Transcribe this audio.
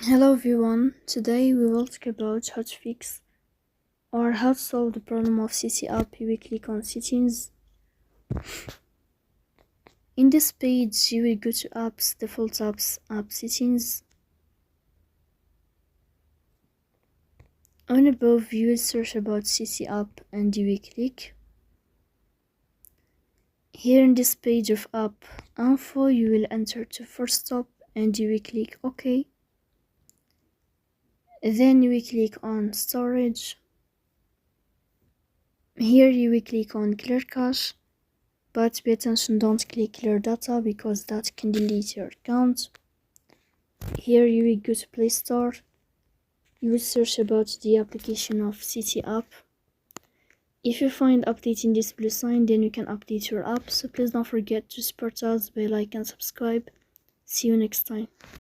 Hello everyone, today we will talk about how to fix or how to solve the problem of CiCi app. You will click on settings. In this page you will go to apps, default apps, app settings. On above you will search about CiCi app and you will click. Here in this page of app info you will enter to first stop and you will click OK. Then you will click on storage. Here you will click on clear cache, but pay attention, don't click clear data because that can delete your account. Here you will go to Play Store. You will search about the application of CiCi app. If you find updating this blue sign, then you can update your app. So please don't forget to support us by like and subscribe. See you next time.